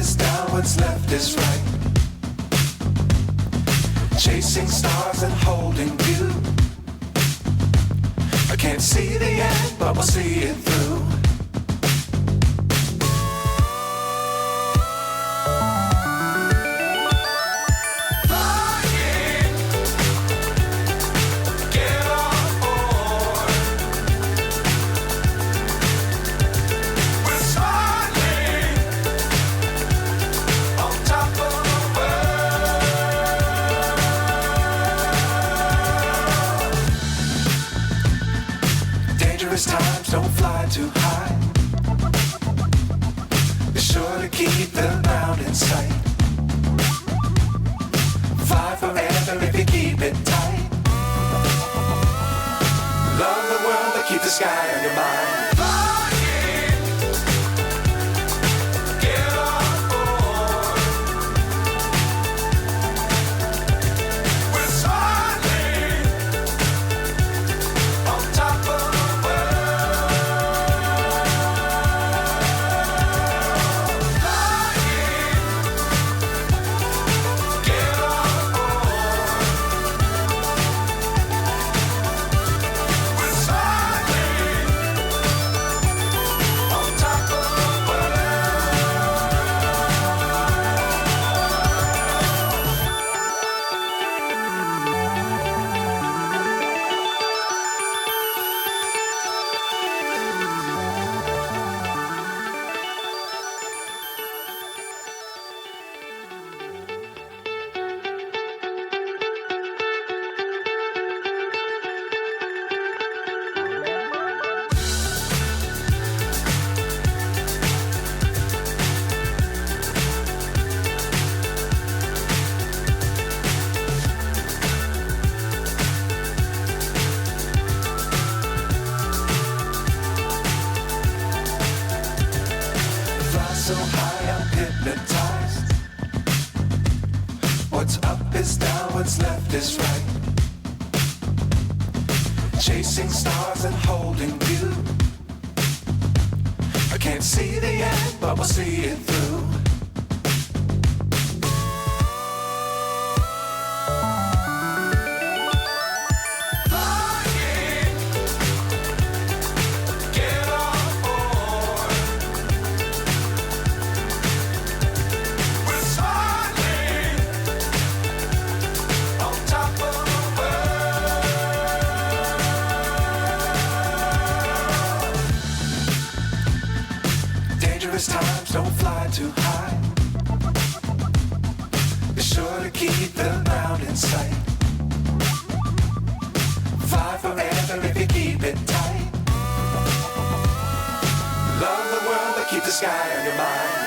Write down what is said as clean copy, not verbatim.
is down, what's left is right. Chasing stars and holding you. I can't see the end, but we'll see it through. Times don't fly too high. Be sure to keep the ground in sight. Fly forever if you keep it tight. Love the world but keep the sky on your mind. So high I'm hypnotized. What's up is down, what's left is right. Chasing stars and holding you. I can't see the end, but we'll see it through. Times don't fly too high. Be sure to keep the ground in sight. Fly forever if you keep it tight. Love the world but keep the sky on your mind.